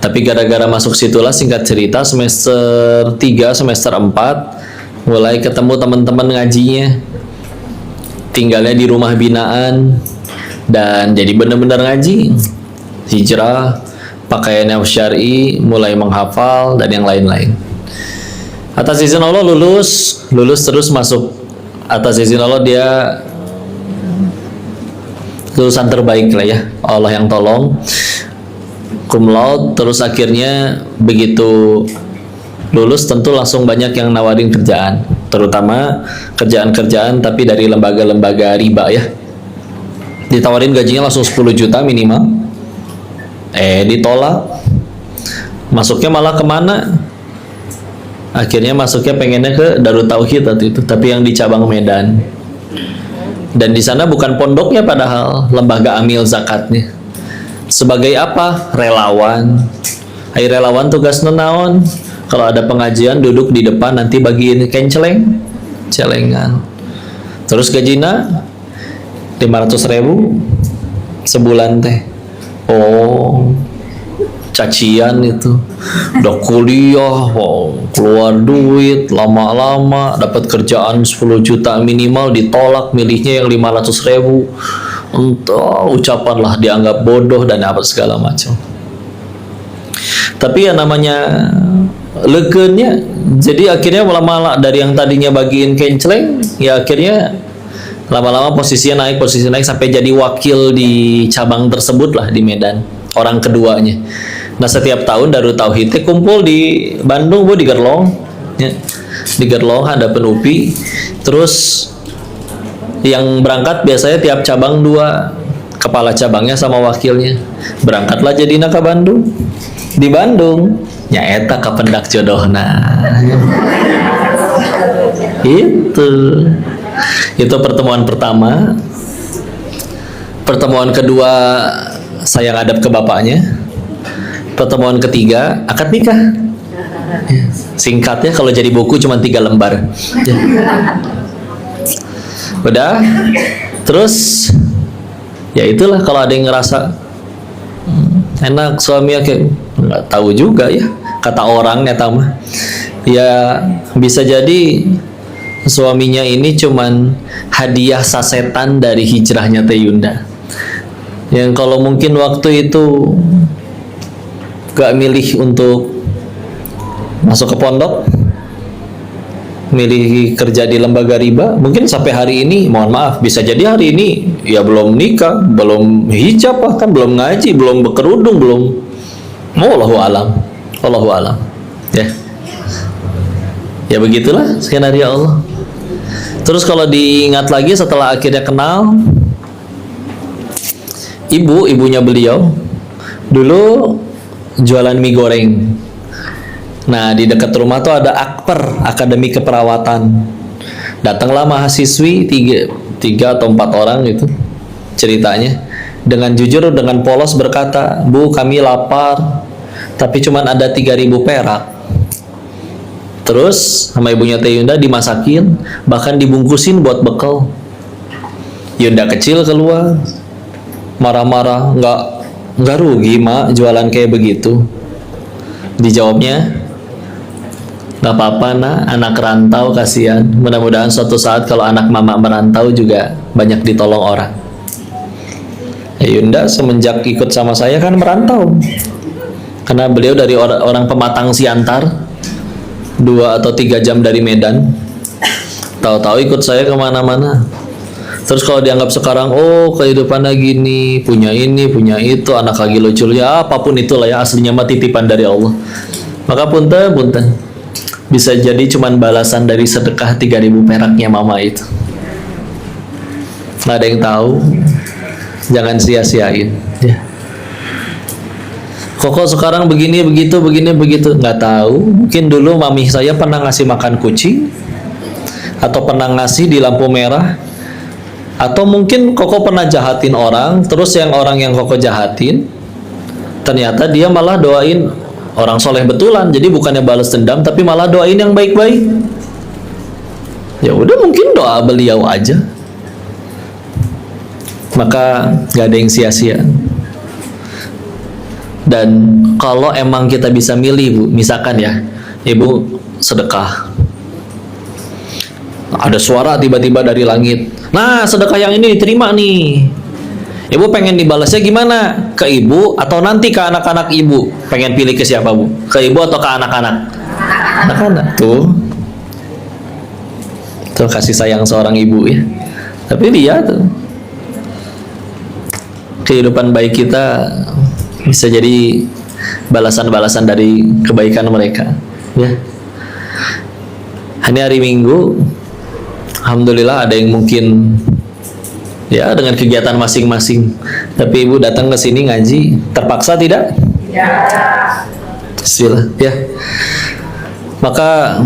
Tapi gara-gara masuk situlah, singkat cerita, semester 3, semester 4 mulai ketemu teman-teman ngajinya. Tinggalnya di rumah binaan dan jadi benar-benar ngaji. Hijrah, pakaiannya syar'i, mulai menghafal dan yang lain-lain. Atas izin Allah lulus terus masuk. Atas izin Allah dia lulusan terbaik lah ya, Allah yang tolong, cum laude. Terus akhirnya begitu lulus tentu langsung banyak yang nawarin kerjaan, terutama kerjaan-kerjaan tapi dari lembaga-lembaga riba ya. Ditawarin gajinya langsung 10 juta minimal, ditolak. Masuknya malah kemana? Akhirnya masuknya pengennya ke Darut Tauhid waktu itu, tapi yang di cabang Medan. Dan di sana bukan pondoknya, padahal lembaga amil zakatnya. Sebagai apa? Relawan. Hai relawan tugas naon? Kalau ada pengajian duduk di depan, nanti bagiin celengan. Terus gajina 500.000 sebulan teh. Oh, cacian itu. Udah kuliah, wow, keluar duit, lama-lama dapat kerjaan 10 juta minimal, ditolak, milihnya yang 500.000. Entah, ucapan lah dianggap bodoh dan apa segala macam. Tapi ya namanya legennya, jadi akhirnya lama-lama dari yang tadinya bagiin kenceleng, ya akhirnya lama-lama posisinya naik sampai jadi wakil di cabang tersebut lah di Medan, orang keduanya. Nah setiap tahun Darut Tauhid kumpul di Bandung, bu, di Gerlong ya. Di Gerlong ada penupi. Terus yang berangkat biasanya tiap cabang 2, kepala cabangnya sama wakilnya. Berangkatlah jadina ke Bandung. Di Bandung nyaeta ka pendak jodohna. Itu pertemuan pertama. Pertemuan kedua saya ngadap ke bapaknya. Pertemuan ketiga akad nikah. Singkatnya kalau jadi buku cuma 3 lembar. Udah. Terus ya itulah, kalau ada yang ngerasa enak suaminya, kayak nggak tahu juga ya, kata orangnya mah. Ya bisa jadi suaminya ini cuman hadiah sasetan dari hijrahnya Teh Yunda. Yang kalau mungkin waktu itu gak milih untuk masuk ke pondok, milih kerja di lembaga riba, mungkin sampai hari ini, mohon maaf, bisa jadi hari ini ya belum nikah, belum hijab, bahkan belum ngaji, belum berkerudung, belum. Wallahu alam ya. Ya begitulah skenario Allah. Terus kalau diingat lagi setelah akhirnya kenal ibunya beliau dulu jualan mie goreng. Nah di dekat rumah tuh ada Akper, Akademi Keperawatan. Datanglah mahasiswi 3 atau 4 orang gitu ceritanya, dengan jujur, dengan polos berkata, "Bu, kami lapar, tapi cuman ada 3.000 perak." Terus sama ibunya Teh Yunda dimasakin, bahkan dibungkusin buat bekal. Yunda kecil keluar marah-marah, nggak rugi mak jualan kayak begitu. Dijawabnya, nggak apa-apa nak, anak rantau kasihan. Mudah-mudahan suatu saat kalau anak mama merantau juga banyak ditolong orang. Yunda semenjak ikut sama saya kan merantau, karena beliau dari orang Pematang Siantar, 2 atau 3 jam dari Medan. Tahu-tahu ikut saya kemana-mana. Terus kalau dianggap sekarang, oh kehidupannya gini, punya ini, punya itu, anak lagi lucu ya, apapun itulah ya, aslinya mah titipan dari Allah. Maka punten, bisa jadi cuman balasan dari sedekah 3.000 peraknya mama itu. Nggak ada yang tahu, jangan sia-siain ya. Kok sekarang begini begitu, nggak tahu. Mungkin dulu mami saya pernah ngasih makan kucing, atau pernah ngasih di lampu merah, atau mungkin Koko pernah jahatin orang, terus orang yang Koko jahatin ternyata dia malah doain orang soleh betulan. Jadi bukannya balas dendam, tapi malah doain yang baik-baik. Ya udah, mungkin doa beliau aja. Maka gak ada yang sia-sia. Dan kalau emang kita bisa milih Bu, misalkan ya, Ibu sedekah, ada suara tiba-tiba dari langit, nah sedekah yang ini diterima nih. Ibu pengen dibalasnya gimana? Ke ibu atau nanti ke anak-anak ibu? Pengen pilih ke siapa Bu? Ke ibu atau ke anak-anak? Anak-anak tuh kasih sayang seorang ibu ya. Tapi lihat tuh, kehidupan baik kita bisa jadi balasan-balasan dari kebaikan mereka ya. Ini hari Minggu, alhamdulillah ada yang mungkin ya dengan kegiatan masing-masing, tapi ibu datang ke sini ngaji terpaksa tidak? Ya. Bismillah ya. Maka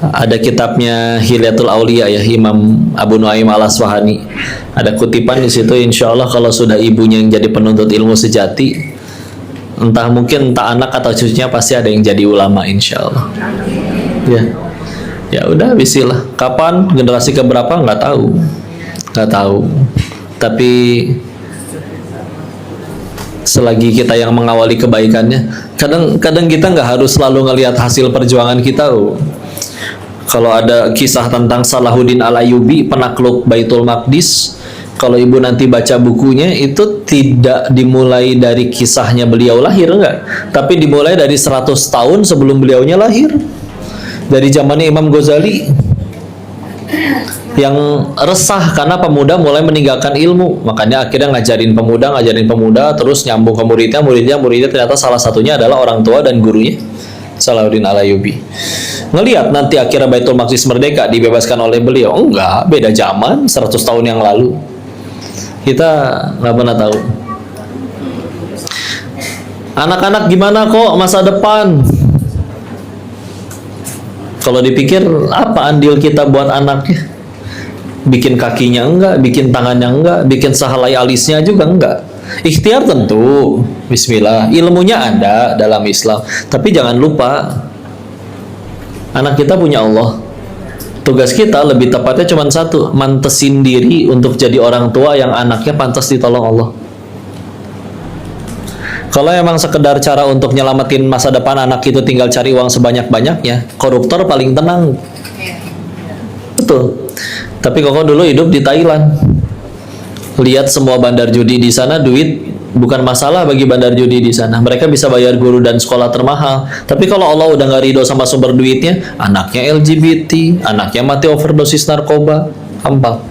ada kitabnya Hilyatul Aulia ya, Imam Abu Nuaim Al-Asfahani. Ada kutipan di situ, insya Allah kalau sudah ibunya yang jadi penuntut ilmu sejati, entah anak atau cucunya pasti ada yang jadi ulama insya Allah. Ya, ya udah bismillah. Kapan generasi keberapa nggak tahu. Tapi selagi kita yang mengawali kebaikannya, kadang kita nggak harus selalu ngelihat hasil perjuangan kita. Kalau ada kisah tentang Salahuddin Al-Ayyubi, penakluk Baitul Maqdis, kalau ibu nanti baca bukunya, itu tidak dimulai dari kisahnya beliau lahir, enggak, tapi dimulai dari 100 tahun sebelum beliaunya lahir, dari zamannya Imam Ghazali yang resah karena pemuda mulai meninggalkan ilmu, makanya akhirnya ngajarin pemuda, terus nyambung ke muridnya ternyata salah satunya adalah orang tua dan gurunya Salahuddin Al-Ayyubi. Ngelihat nanti akhirnya Baitul Maqdis merdeka dibebaskan oleh beliau, enggak, beda zaman, 100 tahun yang lalu. Kita nggak pernah tahu. Anak-anak gimana kok masa depan? Kalau dipikir, apa andil kita buat anaknya? Bikin kakinya enggak, bikin tangannya enggak, bikin sahalai alisnya juga enggak. Ikhtiar tentu, bismillah, ilmunya ada dalam Islam, tapi jangan lupa anak kita punya Allah. Tugas kita lebih tepatnya cuma satu, mantesin diri untuk jadi orang tua yang anaknya pantas ditolong Allah. Kalau emang sekedar cara untuk nyelamatin masa depan anak itu tinggal cari uang sebanyak-banyaknya, koruptor paling tenang. Betul. Tapi koko dulu hidup di Thailand, lihat semua bandar judi di sana, duit bukan masalah bagi bandar judi di sana. Mereka bisa bayar guru dan sekolah termahal. Tapi kalau Allah udah nggak ridho sama sumber duitnya, anaknya LGBT, anaknya mati overdosis narkoba, hampa.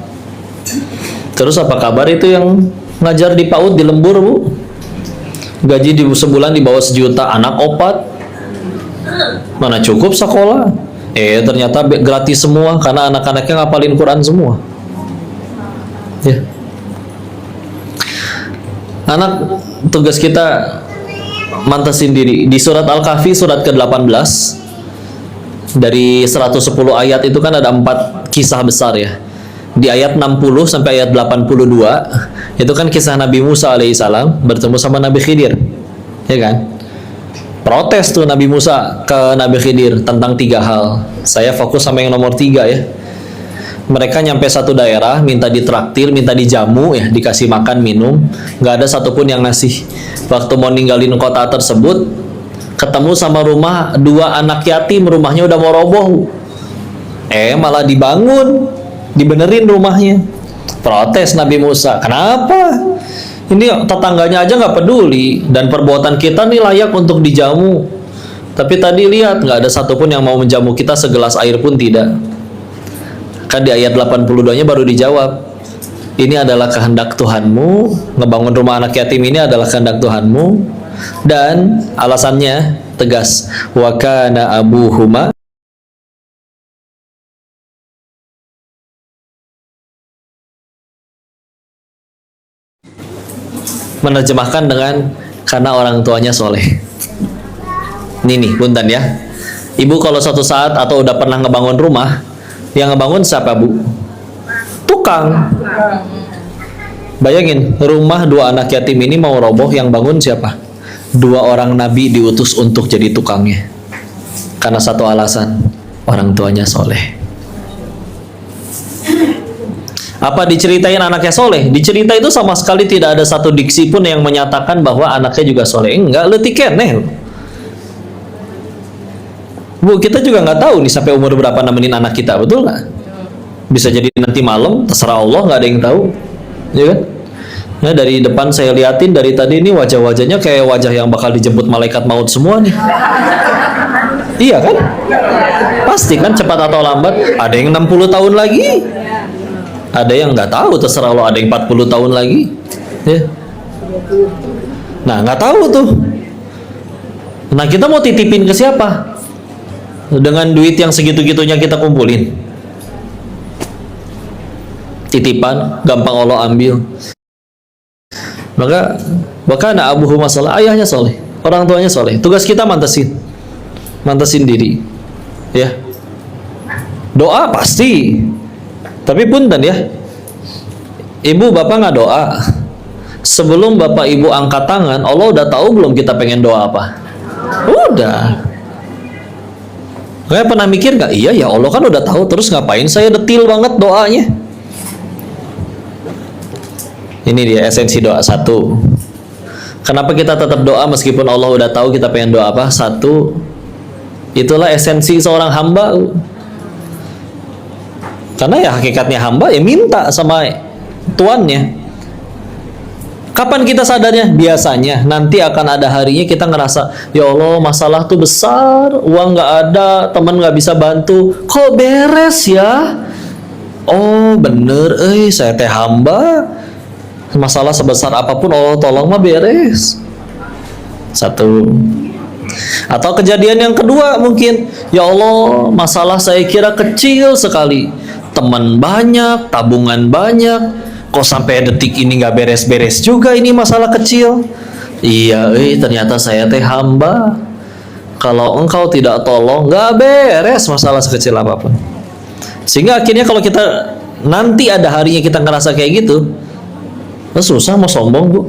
Terus apa kabar itu yang ngajar di PAUD di lembur Bu? Gaji di sebulan di bawah 1 juta, anak opat, mana cukup sekolah? Ternyata gratis semua karena anak-anaknya ngapalin Quran semua. Ya. Anak, tugas kita mantesin diri. Di surat Al-Kahfi surat ke-18 dari 110 ayat itu kan ada 4 kisah besar ya. Di ayat 60 sampai ayat 82 itu kan kisah Nabi Musa alaihissalam bertemu sama Nabi Khidir, ya kan? Protes tuh Nabi Musa ke Nabi Khidir tentang 3 hal. Saya fokus sama yang nomor 3 ya. Mereka nyampe satu daerah, minta ditraktir, minta dijamu ya, dikasih makan, minum, nggak ada satupun yang ngasih. Waktu mau ninggalin kota tersebut, ketemu sama rumah 2 anak yatim, rumahnya udah mau roboh. Malah dibangun, dibenerin rumahnya. Protes Nabi Musa, kenapa? Ini tetangganya aja nggak peduli, dan perbuatan kita nih layak untuk dijamu. Tapi tadi lihat, nggak ada satupun yang mau menjamu kita segelas air pun tidak. Kan di ayat 82-nya baru dijawab, ini adalah kehendak Tuhanmu, ngebangun rumah anak yatim ini adalah kehendak Tuhanmu, dan alasannya tegas, wa kana abuhuma, menerjemahkan dengan karena orang tuanya soleh. Ini nih, punten ya. Ibu kalau suatu saat atau udah pernah ngebangun rumah, yang ngebangun siapa Bu? Tukang. Bayangin, rumah 2 anak yatim ini mau roboh, yang bangun siapa? 2 orang nabi diutus untuk jadi tukangnya. Karena satu alasan, orang tuanya soleh. Apa diceritain anaknya soleh? Dicerita itu sama sekali tidak ada satu diksi pun yang menyatakan bahwa anaknya juga soleh. Enggak, letih keneh. Bu, kita juga nggak tahu nih sampai umur berapa nemenin anak kita, betul nggak? Bisa jadi nanti malam, terserah Allah, nggak ada yang tahu, ya kan? Nah, dari depan saya liatin dari tadi ini wajah-wajahnya kayak wajah yang bakal dijemput malaikat maut semua nih. Iya kan? Pasti kan cepat atau lambat. Ada yang 60 tahun lagi, ada yang nggak tahu, terserah Allah, ada yang 40 tahun lagi, ya. Nah, nggak tahu tuh. Nah, kita mau titipin ke siapa? Dengan duit yang segitu-gitunya kita kumpulin, titipan gampang Allah ambil. Maka bahkan abuhu masalah, ayahnya soleh, orang tuanya soleh, tugas kita mantesin diri, ya. Doa pasti, tapi punten ya, ibu bapak nggak doa, sebelum bapak ibu angkat tangan, Allah udah tahu belum kita pengen doa apa? Udah. Kayak pernah mikir nggak? Iya ya, Allah kan udah tahu, terus ngapain saya detil banget doanya? Ini dia esensi doa. Satu, kenapa kita tetap doa meskipun Allah udah tahu kita pengen doa apa? Satu, itulah esensi seorang hamba. Karena ya hakikatnya hamba ya minta sama tuannya. Kapan kita sadarnya? Biasanya nanti akan ada harinya kita ngerasa, ya Allah masalah tuh besar, uang nggak ada, teman nggak bisa bantu, kok beres ya? Oh bener, saya teh hamba, masalah sebesar apapun Allah tolong mah beres. Satu. Atau kejadian yang kedua mungkin, ya Allah masalah saya kira kecil sekali, teman banyak, tabungan banyak, kok sampai detik ini nggak beres-beres juga, ini masalah kecil. Iya, ternyata saya teh hamba. Kalau engkau tidak tolong, nggak beres masalah sekecil apapun. Sehingga akhirnya kalau kita nanti ada harinya kita ngerasa kayak gitu, susah mau sombong, Bu.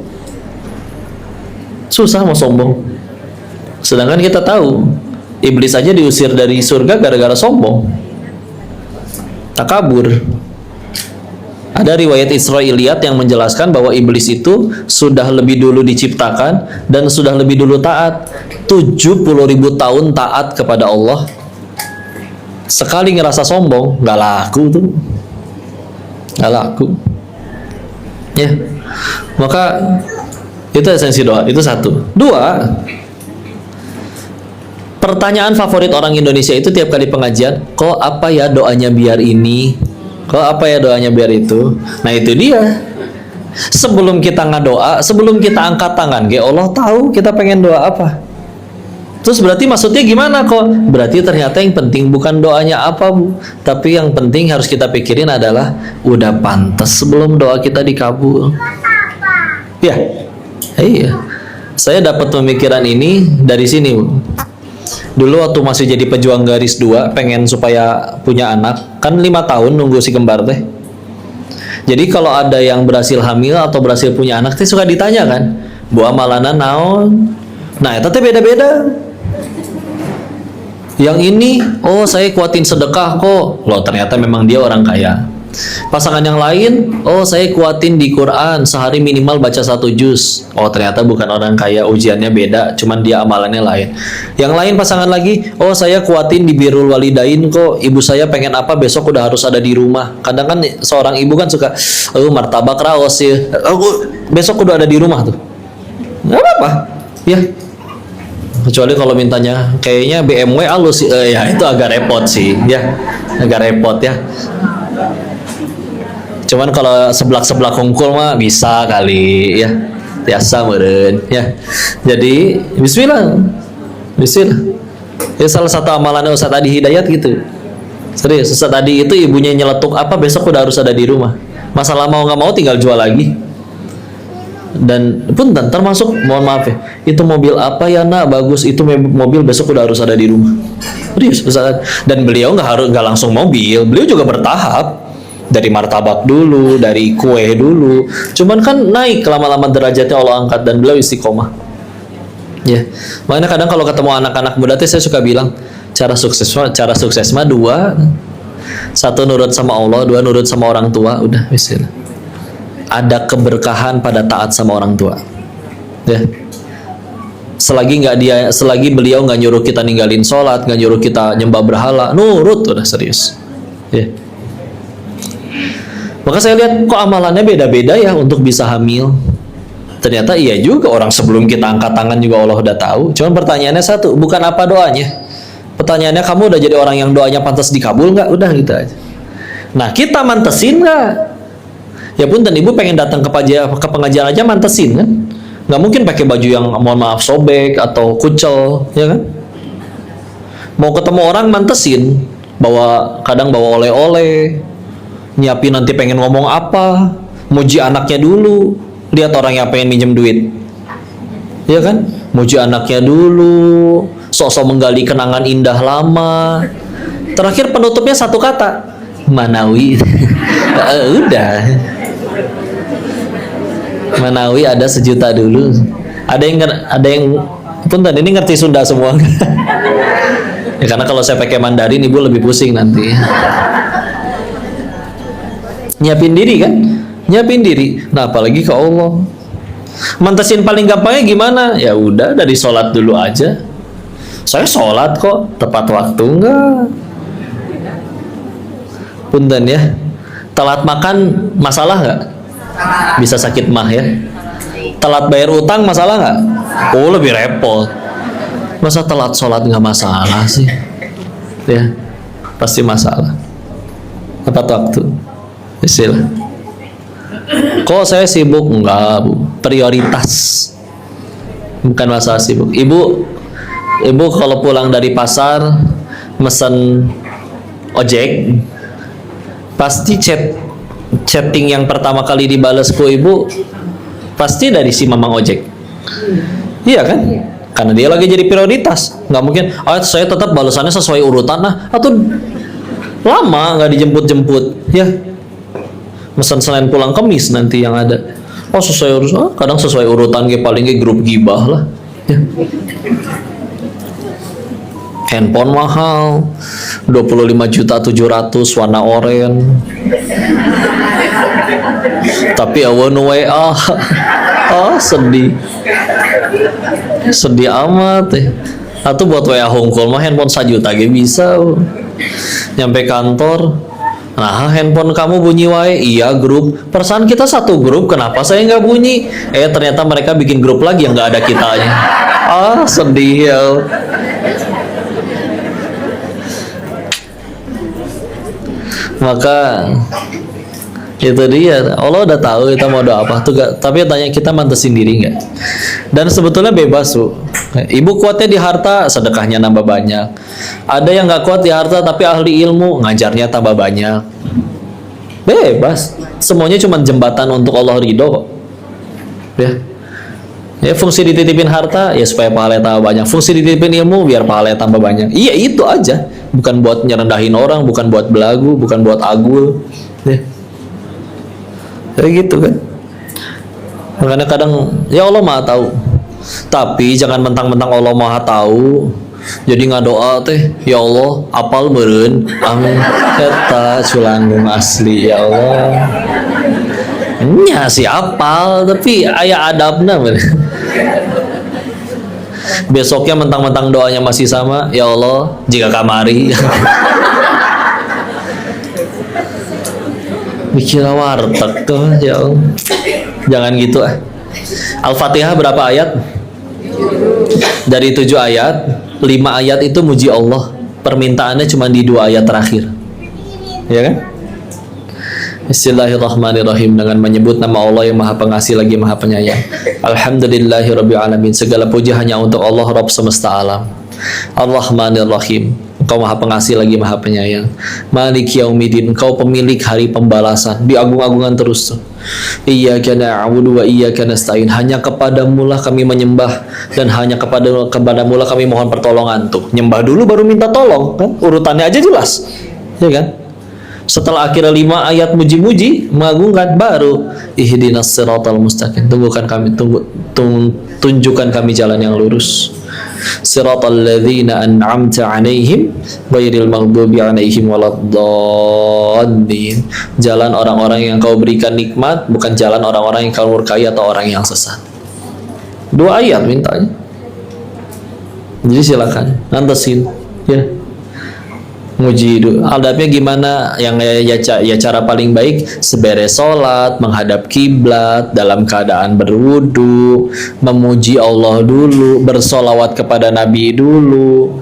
Susah mau sombong. Sedangkan kita tahu, iblis aja diusir dari surga gara-gara sombong, takabur. Ada riwayat Israiliyat yang menjelaskan bahwa iblis itu sudah lebih dulu diciptakan dan sudah lebih dulu taat. 70.000 tahun taat kepada Allah. Sekali ngerasa sombong, nggak laku tuh. Nggak laku. Ya. Maka itu esensi doa, itu satu. Dua, pertanyaan favorit orang Indonesia itu tiap kali pengajian, kok apa ya doanya biar ini? Kok apa ya doanya biar itu? Nah itu dia. Sebelum kita ngadoa, sebelum kita angkat tangan, Allah tahu kita pengen doa apa. Terus berarti maksudnya gimana kok? Berarti ternyata yang penting bukan doanya apa, Bu, tapi yang penting harus kita pikirin adalah udah pantas sebelum doa kita dikabul. Ya, iya. Saya dapat pemikiran ini dari sini, Bu. Dulu waktu masih jadi pejuang garis 2, pengen supaya punya anak, kan 5 tahun nunggu si kembar teh. Jadi kalau ada yang berhasil hamil atau berhasil punya anak teh suka ditanya kan, bu amalana naon? Nah itu teh beda-beda. Yang ini, oh saya kuatin sedekah kok, loh ternyata memang dia orang kaya. Pasangan yang lain, oh saya kuatin di Quran sehari minimal baca 1 juz. Oh ternyata bukan orang kaya, ujiannya beda, cuman dia amalannya lain. Yang lain pasangan lagi, oh saya kuatin di birrul walidain kok, ibu saya pengen apa besok udah harus ada di rumah. Kadang kan seorang ibu kan suka, martabak raos ya, besok udah ada di rumah tuh. Gak apa-apa, ya. Kecuali kalau mintanya kayaknya BMW alus, ya itu agak repot sih, ya, agak repot ya. Cuman kalau seblak-seblak hongkul mah bisa kali ya, biasa meren ya. Jadi Bismillah, Bismillah. Ya salah satu amalannya Ustaz Adi Hidayat gitu. Serius, Ustaz Adi itu ibunya nyeletuk apa besok udah harus ada di rumah. Masalah mau nggak mau tinggal jual lagi. Dan punten termasuk mohon maaf ya, itu mobil apa ya nak bagus, itu mobil besok udah harus ada di rumah. Serius Ustaz. Dan beliau nggak langsung mobil, beliau juga bertahap. Dari martabak dulu, dari kue dulu. Cuman kan naik lama-lama derajatnya Allah angkat dan beliau istiqomah. Ya, makanya kadang kalau ketemu anak-anak muda saya suka bilang cara sukses mah 2. Satu, nurut sama Allah. Dua, nurut sama orang tua. Udah, bismillah. Ada keberkahan pada taat sama orang tua. Ya. Selagi beliau nggak nyuruh kita ninggalin sholat, nggak nyuruh kita nyembah berhala, nurut, udah serius. Ya. Maka saya lihat kok amalannya beda-beda ya untuk bisa hamil. Ternyata iya juga, orang sebelum kita angkat tangan juga Allah udah tahu. Cuman pertanyaannya satu, bukan apa doanya. Pertanyaannya, kamu udah jadi orang yang doanya pantas dikabul nggak? Udah gitu aja. Nah, kita mantesin nggak? Ya pun, dan ibu pengen datang ke pengajian aja mantesin kan? Nggak mungkin pakai baju yang mohon maaf sobek atau kucel, ya kan? Mau ketemu orang mantesin, kadang bawa oleh-oleh, nyiapin nanti pengen ngomong apa, muji anaknya dulu, lihat orang yang pengen minjem duit, ya kan? Muji anaknya dulu, sok-sok menggali kenangan indah lama. Terakhir penutupnya satu kata, Manawi. Udah. Manawi ada 1 juta dulu. Ada yang punten, ini ngerti Sunda semua. Ya, karena kalau saya pakai Mandarin ibu lebih pusing nanti. Nyiapin diri kan? Nyiapin diri. Nah, apalagi ke Allah. Mantesin paling gampangnya gimana? Ya udah, dari sholat dulu aja. Saya sholat kok, tepat waktu enggak? Punten ya. Telat makan masalah nggak? Bisa sakit mah ya. Telat bayar utang masalah nggak? Oh, lebih repot. Masa telat sholat nggak masalah sih? Ya, pasti masalah. Tepat waktu. Istilah. Kok saya sibuk? Enggak, Bu. Prioritas. Bukan masalah sibuk. Ibu kalau pulang dari pasar mesen ojek, pasti chatting yang pertama kali dibalas ke ibu pasti dari si mamang ojek. Iya kan? Karena dia lagi jadi prioritas. Nggak mungkin, saya tetap balasannya sesuai urutan atau lama nggak dijemput-jemput, ya. Mesen Senin pulang Kamis nanti yang ada. Sesuai urutan, kadang sesuai urutan paling grup gibah lah. Ya. Handphone mahal 25.700.000 warna oranye. Tapi awan WA. Sedih. Sedih amat ya. Atau buat WA hongkol mah handphone 1 juta ge bisa. Nyampe kantor, nah handphone kamu bunyi wae. Iya, grup. Perasaan kita satu grup, kenapa saya nggak bunyi? Ternyata mereka bikin grup lagi yang nggak ada kitanya. Sedih ya. Maka itu dia, Allah udah tahu kita mau doa apa tuh, tapi tanya kita mantesin diri nggak? Dan sebetulnya bebas, Bu. Ibu kuatnya di harta, sedekahnya nambah banyak. Ada yang nggak kuat di harta tapi ahli ilmu, ngajarnya tambah banyak. Bebas, semuanya cuma jembatan untuk Allah ridho kok. Ya, fungsi dititipin harta ya supaya pahalanya tambah banyak. Fungsi dititipin ilmu biar pahalanya tambah banyak. Iya, itu aja. Bukan buat nyerendahin orang, bukan buat belagu, bukan buat agul. Ya. Kayak gitu kan. Makanya kadang ya Allah Maha tahu. Tapi jangan mentang-mentang Allah Maha tahu jadi ngadoa teh, ya Allah apal meureun. Amin. Eta culanggung asli ya Allah. Nya si apal tapi aya adabna. Besoknya mentang-mentang doanya masih sama, ya Allah jika kamari. Mikir warteg tuh, ya Allah. Jangan gitu Al-Fatihah berapa ayat? Dari 7 ayat, 5 ayat itu muji Allah. Permintaannya cuma di 2 ayat terakhir. Ya kan? Bismillahirrahmanirrahim, dengan menyebut nama Allah yang Maha Pengasih lagi Maha Penyayang. Alhamdulillahirabbil alamin, segala puji hanya untuk Allah Rabb semesta alam. Ar-Rahmanir-Rahim, Engkau Maha Pengasih lagi Maha Penyayang. Maliki Yaumiddin, Engkau pemilik hari pembalasan. Diagung-agungkan terus tuh. Iyyaka na'budu wa iyyaka nasta'in, hanya kepadamu lah kami menyembah dan hanya kepadamu lah kami mohon pertolongan. Tuh, nyembah dulu baru minta tolong kan? Urutannya aja jelas. Ya kan? Setelah akhirnya 5 ayat muji-muji, mengagungkan, baru ihdinas siratal mustaqim. Tunjukkan kami jalan yang lurus. siratal ladzina an'amta 'alaihim ghairil maghdubi 'alaihim waladdallin. Jalan orang-orang yang kau berikan nikmat, bukan jalan orang-orang yang kau murkai atau orang yang sesat. 2 ayat mintanya. Jadi silakan nantesin ya. Muji adabnya gimana? Yang ya cara paling baik seberes sholat, menghadap kiblat, dalam keadaan berwudu, memuji Allah dulu, bersolawat kepada Nabi dulu.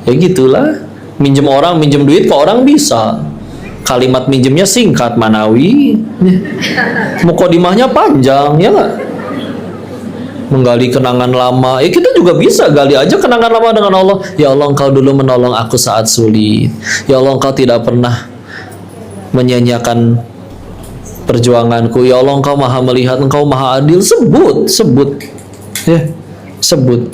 Ya gitulah. Minjem orang, minjem duit ke orang bisa. Kalimat minjemnya singkat, manawi. Mukodimahnya panjang, ya nggak? Menggali kenangan lama, ya kita juga bisa gali aja kenangan lama dengan Allah. Ya Allah, Engkau dulu menolong aku saat sulit. Ya Allah, Engkau tidak pernah menyanyiakan perjuanganku. Ya Allah, Engkau maha melihat, Engkau maha adil. Sebut ya, sebut.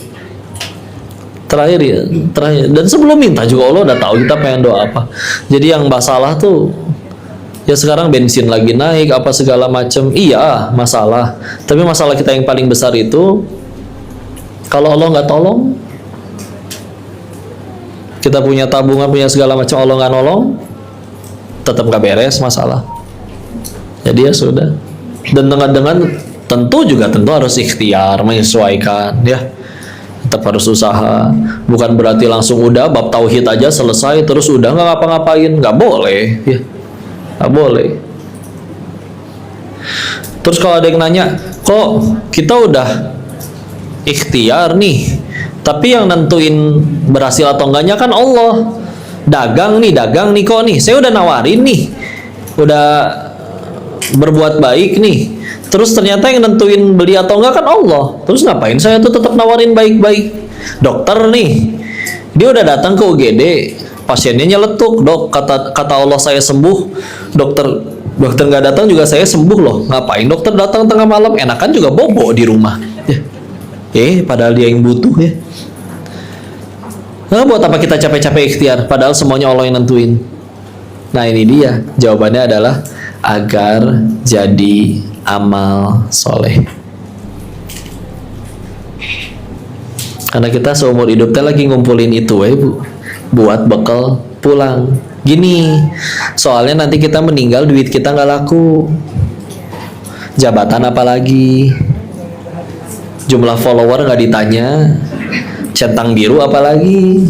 Terakhir ya, terakhir. Dan sebelum minta juga Allah udah tahu kita pengen doa apa. Jadi yang masalah tuh ya sekarang bensin lagi naik apa segala macam, iya masalah. Tapi masalah kita yang paling besar itu kalau Allah nggak tolong, kita punya tabungan, punya segala macam, Allah nggak nolong, tetap nggak beres masalah. Jadi ya sudah. Dan dengan tentu harus ikhtiar, menyesuaikan ya. Tetap harus usaha. Bukan berarti langsung udah bab tauhid aja selesai terus udah nggak ngapa-ngapain, nggak boleh ya. Nggak boleh. Terus kalau ada yang nanya, kok kita udah ikhtiar nih, tapi yang nentuin berhasil atau enggaknya kan Allah. Dagang nih kok nih, saya udah nawarin nih, udah berbuat baik nih, terus ternyata yang nentuin beli atau enggak kan Allah. Terus ngapain saya tuh tetap nawarin baik-baik? Dokter nih, dia udah datang ke UGD, pasiennya nyeletuk, dok, kata Allah saya sembuh. Dokter nggak datang juga saya sembuh loh. Ngapain dokter datang tengah malam? Enakan juga bobo di rumah ya. Padahal dia yang butuh ya. Nah, buat apa kita capek-capek ikhtiar padahal semuanya Allah yang nentuin? Nah ini dia jawabannya adalah agar jadi amal soleh. Karena kita seumur hidupnya lagi ngumpulin itu ya Bu, buat bekal pulang. Gini, soalnya nanti kita meninggal duit kita nggak laku, jabatan apalagi, jumlah follower nggak ditanya, centang biru apalagi.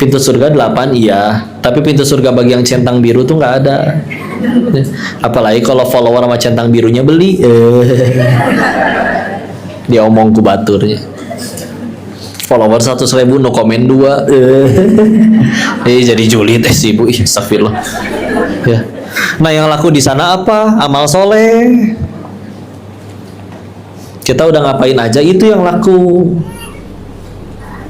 Pintu surga 8 iya, tapi pintu surga bagi yang centang biru tuh nggak ada. Apalagi kalau follower sama centang birunya beli, dia omong kubaturnya. Follower 100.000 no komen 2. Jadi julid si ibu, astagfirullah. Ya. Nah yang laku di sana apa? Amal soleh. Kita udah ngapain aja itu yang laku.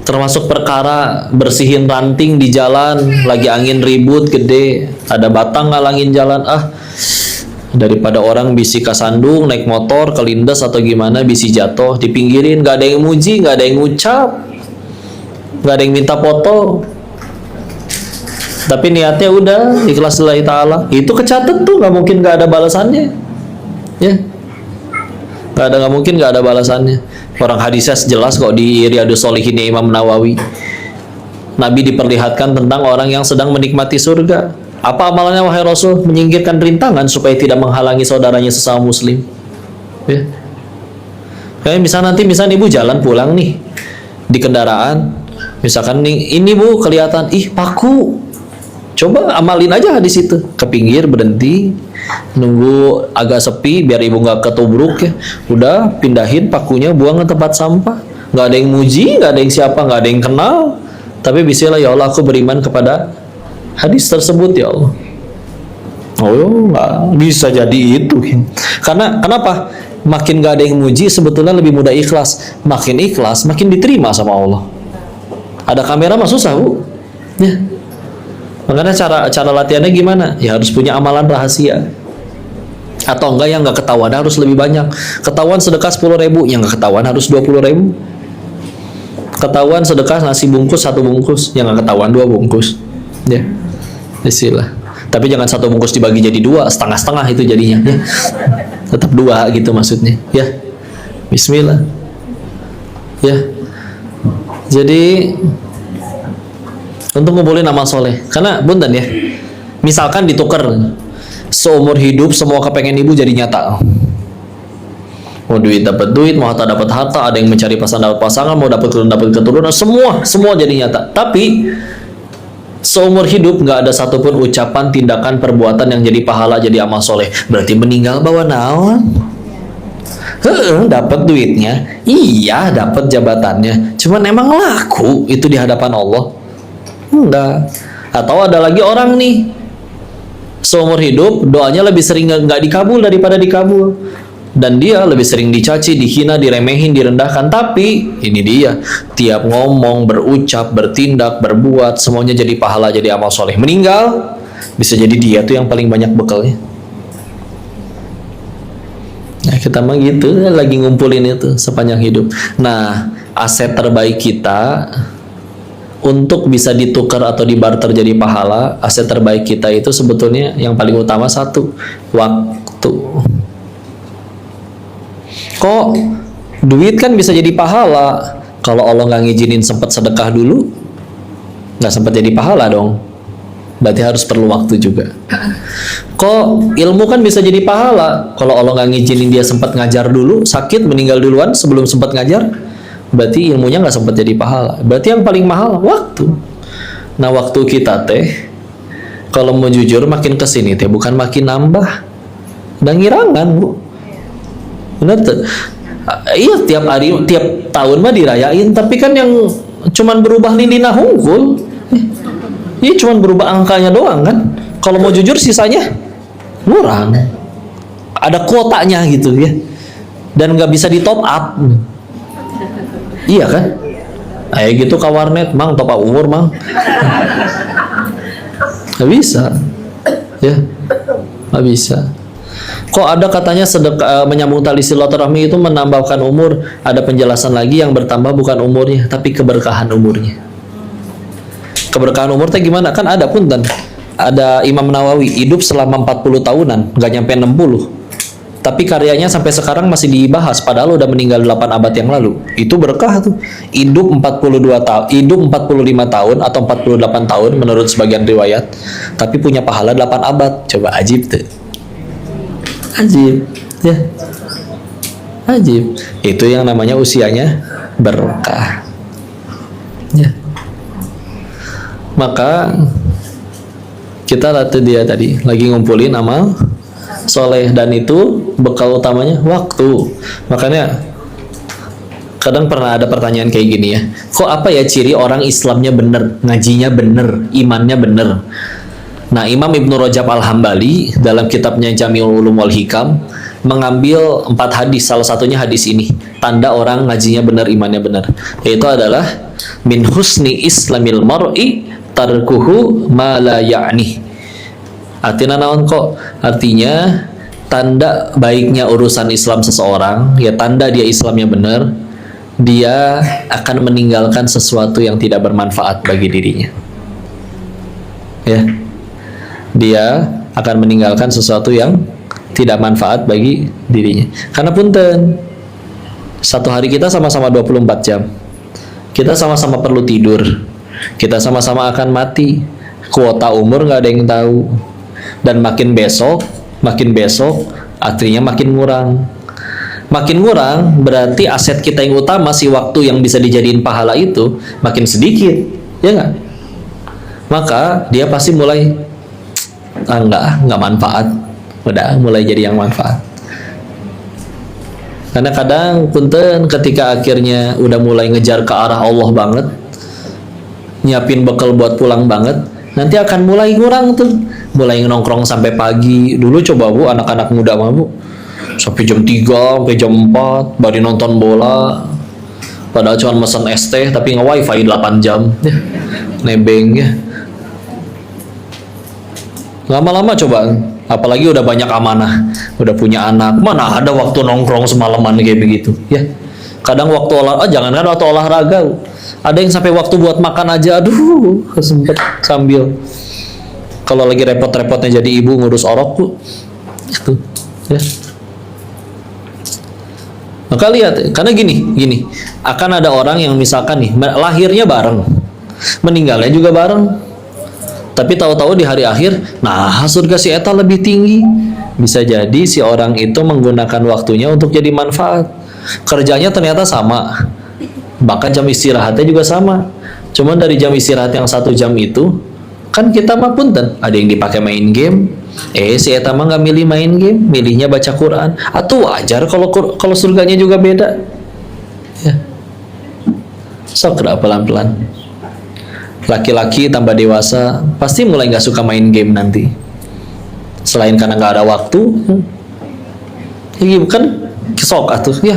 Termasuk perkara bersihin ranting di jalan, lagi angin ribut gede, ada batang ngalangin jalan. Daripada orang bisi kasandung naik motor kelindes atau gimana bisi jatuh dipinggirin, nggak ada yang muji, nggak ada yang ngucap, nggak ada yang minta foto, tapi niatnya udah ikhlas lillahi ta'ala, itu kecatat tuh, nggak mungkin nggak ada balasannya ya. Nggak mungkin nggak ada balasannya. Orang hadisnya jelas kok di Riyadhus Shalihin Imam Nawawi, Nabi diperlihatkan tentang orang yang sedang menikmati surga. Apa amalannya wahai Rasul? Menyingkirkan rintangan supaya tidak menghalangi saudaranya sesama muslim ya. Kayak misalnya ibu jalan pulang nih di kendaraan, misalkan nih, ini bu kelihatan paku, coba amalin aja di situ, ke pinggir berhenti, nunggu agak sepi biar ibu nggak ketubruk ya, udah pindahin pakunya, buang ke tempat sampah. Nggak ada yang muji, nggak ada yang siapa, nggak ada yang kenal, tapi bismillah ya Allah aku beriman kepada hadis tersebut ya Allah. Nggak bisa jadi itu. Karena kenapa? Makin nggak ada yang muji sebetulnya lebih mudah ikhlas. Makin ikhlas makin diterima sama Allah. Ada kamera mah susah bu ya. Makanya cara latihannya gimana? Ya harus punya amalan rahasia. Atau enggak yang nggak ketahuan harus lebih banyak. Ketahuan sedekah 10.000, yang nggak ketahuan harus 20.000. Ketahuan sedekah nasi bungkus 1 bungkus, yang nggak ketahuan 2 bungkus ya. Istilah. Tapi jangan 1 bungkus dibagi jadi 2, setengah-setengah itu jadinya ya. Tetap 2 gitu maksudnya ya. Bismillah ya. Jadi untuk ngumpulin amal soleh, karena bunten ya, misalkan ditukar seumur hidup semua kepengen ibu jadi nyata. Mau duit dapat duit, mau harta dapat harta, ada yang mencari pasangan dapat pasangan, mau dapat keturunan, semua jadi nyata. Tapi seumur hidup nggak ada satupun ucapan, tindakan, perbuatan yang jadi pahala, jadi amal soleh. Berarti meninggal bawa naon? Dapat duitnya, iya dapat jabatannya. Cuman emang laku itu di hadapan Allah? Enggak. Atau ada lagi orang nih, seumur hidup doanya lebih sering nggak dikabul daripada dikabul. Dan dia lebih sering dicaci, dihina, diremehin, direndahkan. Tapi ini dia, tiap ngomong, berucap, bertindak, berbuat, semuanya jadi pahala, jadi amal soleh. Meninggal, bisa jadi dia tuh yang paling banyak bekalnya. Nah, kita mah gitu, lagi ngumpulin itu sepanjang hidup. Nah, aset terbaik kita untuk bisa ditukar atau dibarter jadi pahala, aset terbaik kita itu sebetulnya yang paling utama satu, waktu. Kok duit kan bisa jadi pahala? Kalau Allah nggak ngizinin sempat sedekah dulu, nggak sempat jadi pahala dong. Berarti harus perlu waktu juga. Kok ilmu kan bisa jadi pahala? Kalau Allah nggak ngizinin dia sempat ngajar dulu, sakit, meninggal duluan sebelum sempat ngajar, berarti ilmunya nggak sempat jadi pahala. Berarti yang paling mahal waktu. Nah, waktu kita teh, kalau mau jujur makin kesini teh bukan makin nambah, dan ngirangan bu. Bener tuh. Iya, tiap hari, tiap tahun mah dirayain, tapi kan yang cuman berubah lilina hungkul. Iya, cuman berubah angkanya doang kan. Kalau mau jujur sisanya kurang. Ada kuotanya gitu ya. Dan nggak bisa di top up. Iya kan? Kayak gitu ke warnet, mang top up umur mang. Nggak bisa. Ya, nggak bisa. Kok ada katanya sedekah, menyambung tali silaturahmi itu menambahkan umur? Ada penjelasan lagi yang bertambah bukan umurnya, tapi keberkahan umurnya. Keberkahan umur teh gimana? Kan ada punten. Ada Imam Nawawi hidup selama 40 tahunan, nggak nyampe 60. Tapi karyanya sampai sekarang masih dibahas padahal udah meninggal 8 abad yang lalu. Itu berkah tuh. Hidup 42 tahun, hidup 45 tahun atau 48 tahun menurut sebagian riwayat, tapi punya pahala 8 abad. Coba ajib tuh. Ajib, ya. Ajib. Itu yang namanya usianya berkah. Ya. Maka kita latih dia tadi lagi ngumpulin amal soleh, dan itu bekal utamanya waktu. Makanya kadang pernah ada pertanyaan kayak gini ya, kok apa ya ciri orang Islamnya bener, ngajinya bener, imannya bener? Nah, Imam Ibnu Rajab Al-Hambali dalam kitabnya Jami'ul Ulum wal Hikam mengambil 4 hadis, salah satunya hadis ini, tanda orang ngajinya benar, imannya benar, yaitu adalah min husni islamil mar'i tarkuhu ma la ya'ni. Artinya naon kok? Artinya tanda baiknya urusan Islam seseorang, ya tanda dia Islamnya benar, dia akan meninggalkan sesuatu yang tidak bermanfaat bagi dirinya. Ya. Dia akan meninggalkan sesuatu yang tidak manfaat bagi dirinya. Karena punten, satu hari kita sama-sama 24 jam. Kita sama-sama perlu tidur. Kita sama-sama akan mati. Kuota umur nggak ada yang tahu. Dan makin besok, artinya makin ngurang. Makin ngurang, berarti aset kita yang utama, si waktu yang bisa dijadiin pahala itu, makin sedikit. Ya nggak? Maka dia pasti mulai nggak manfaat, udah mulai jadi yang manfaat. Karena kadang punten ketika akhirnya udah mulai ngejar ke arah Allah banget, nyiapin bekal buat pulang banget, nanti akan mulai kurang tuh, mulai nongkrong sampai pagi. Dulu coba bu, anak-anak muda mah bu, sampai jam 3, sampai jam 4 baru nonton bola, padahal cuma mesen es teh tapi nge-wifi 8 jam ya, nebeng ya. Lama-lama coba, apalagi udah banyak amanah, udah punya anak, mana ada waktu nongkrong semalaman kayak begitu ya. Kadang waktu jangankan waktu olahraga, ada yang sampai waktu buat makan aja, aduh sempet sambil. Kalau lagi repot-repotnya jadi ibu ngurus orok tuh, itu ya. Maka lihat, karena gini, akan ada orang yang misalkan nih lahirnya bareng, meninggalnya juga bareng, tapi tahu-tahu di hari akhir, nah surga si eta lebih tinggi. Bisa jadi si orang itu menggunakan waktunya untuk jadi manfaat. Kerjanya ternyata sama, bahkan jam istirahatnya juga sama. Cuman dari jam istirahat yang 1 jam itu, kan kita mah punten, ada yang dipakai main game. Si eta mah nggak milih main game, milihnya baca Quran. Atau wajar kalau surganya juga beda. Ya. Sok pelan-pelan. Laki-laki tambah dewasa pasti mulai nggak suka main game nanti. Selain karena nggak ada waktu, kan sok atuh ya.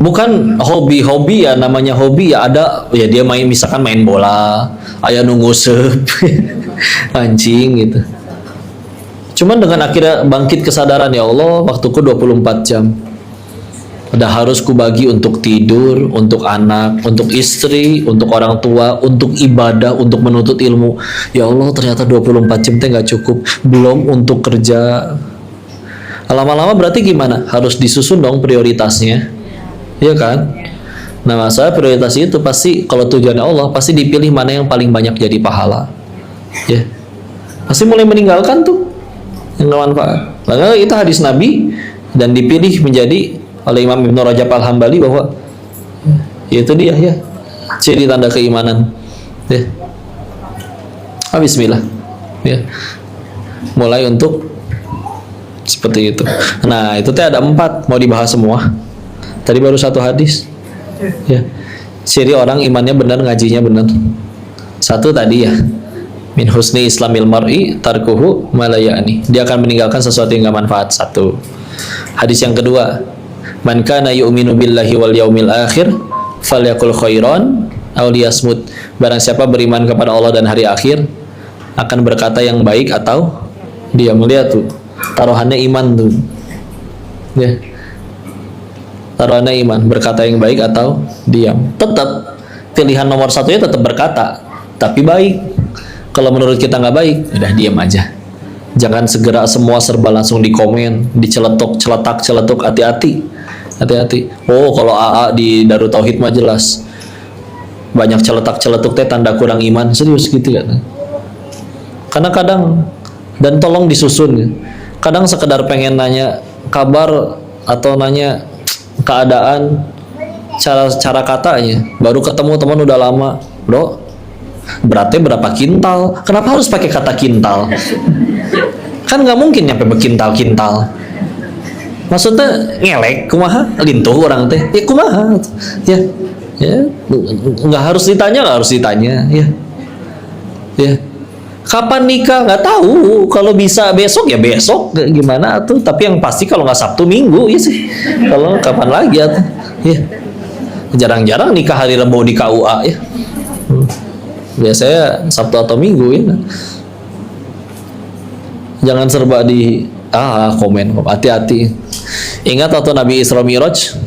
Bukan hobi ya, namanya hobi ya ada ya, dia main misalkan main bola, aya nunggu anjing gitu. Cuman dengan akhirnya bangkit kesadaran, ya Allah, waktuku 24 jam. Udah harus kubagi untuk tidur, untuk anak, untuk istri, untuk orang tua, untuk ibadah, untuk menuntut ilmu. Ya Allah, ternyata 24 jam teh nggak cukup. Belum untuk kerja. Lama-lama berarti gimana? Harus disusun dong prioritasnya. Iya kan? Nah, masalah prioritas itu pasti kalau tujuannya Allah, pasti dipilih mana yang paling banyak jadi pahala. Ya. Pasti mulai meninggalkan tuh yang gak manfaat. Lalu itu hadis Nabi dan dipilih menjadi oleh Imam Ibnu Rajab Al-Hambali bahwa ya, itu dia ya ciri tanda keimanan. Ya. Bismillah. Ya. Mulai untuk seperti itu. Nah, itu teh ada 4, mau dibahas semua. Tadi baru 1 hadis. Ya. Ciri orang imannya benar, ngajinya benar. 1 tadi ya. Min husni islamil mar'i tarkuhu malayani. Dia akan meninggalkan sesuatu yang gak manfaat. 1. Hadis yang kedua, man kana yu'minu billahi wal yaumil akhir falyakul khairan aw liyasmut. Barang siapa beriman kepada Allah dan hari akhir, akan berkata yang baik atau dia. Melihat tuh taruhannya iman tuh ya. Taruhannya iman, berkata yang baik atau diam. Tetap pilihan nomor 1-nya tetap berkata, tapi baik. Kalau menurut kita nggak baik, udah diam aja. Jangan segera semua serba langsung di komen, diceletuk, celetuk, hati-hati. Oh, kalau AA di Darut Tauhid mah jelas. Banyak celetuk teh tanda kurang iman, serius gitu kan. Karena kadang, dan tolong disusun. Kadang sekedar pengen nanya kabar atau nanya keadaan, cara katanya, baru ketemu teman udah lama, bro. Beratnya berapa kintal? Kenapa harus pakai kata kintal? Kan nggak mungkin nyampe berkintal-kintal. Maksudnya ngelek, kumaha? Lintuh orang teh. Ya kumaha? Ya, nggak harus ditanya, ya. Kapan nikah? Nggak tahu. Kalau bisa besok ya besok. Gimana tuh? Tapi yang pasti kalau nggak Sabtu Minggu ya sih. Kalau kapan lagi tuh? Ya. Jarang-jarang nikah hari Rebo di KUA ya. Biasanya Sabtu atau Minggu ya. Jangan serba di komen. Hati-hati. Ingat waktu Nabi Isra Mi'raj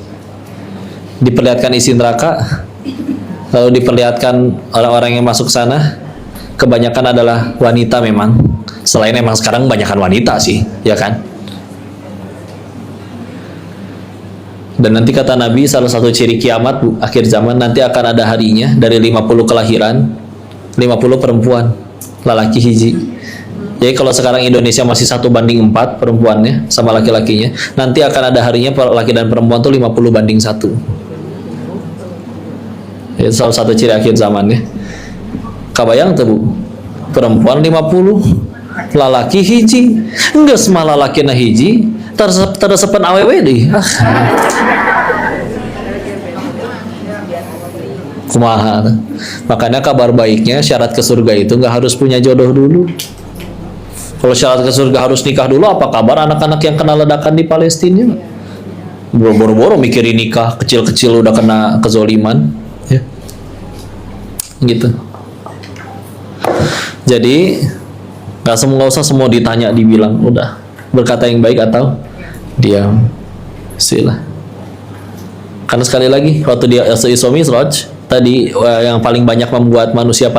diperlihatkan isi neraka, lalu diperlihatkan orang-orang yang masuk sana, kebanyakan adalah wanita memang. Selain emang sekarang kebanyakan wanita sih, ya kan? Dan nanti kata Nabi, salah satu ciri kiamat akhir zaman nanti akan ada harinya dari 50 kelahiran, 50 perempuan, lelaki hiji. Jadi kalau sekarang Indonesia masih 1:4 perempuannya sama laki-lakinya, nanti akan ada harinya laki dan perempuan tuh 50:1. Itu salah satu ciri akhir zaman ya. Kabayang tuh Bu, perempuan 50, lalaki hiji, enggak semua lalaki na hiji, tersepen awewe deh. Kumaha. Makanya kabar baiknya syarat ke surga itu nggak harus punya jodoh dulu. Kalau syarat ke surga harus nikah dulu, apa kabar anak-anak yang kena ledakan di Palestina? Boro-boro mikirin nikah, kecil-kecil udah kena kezoliman, ya. Gitu. Jadi nggak usah semua ditanya dibilang, udah berkata yang baik atau diam. Sila. Karena sekali lagi waktu dia Isra Mi'raj tadi yang paling banyak membuat manusia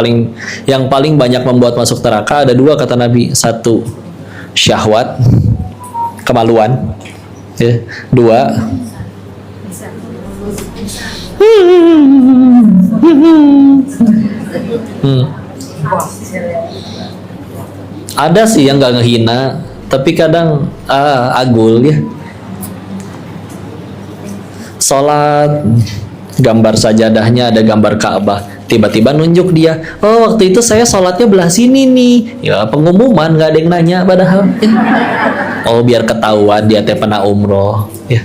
yang paling banyak membuat masuk neraka ada 2 kata Nabi. 1 syahwat, kemaluan, ya. 2 Hmm. Ada sih yang nggak ngehina, tapi kadang agul ya. Sholat, gambar sajadahnya ada gambar Ka'bah, tiba-tiba nunjuk dia, oh waktu itu saya sholatnya belah sini nih. Ya pengumuman, nggak ada yang nanya padahal ya. Oh biar ketahuan dia teh pernah umroh ya.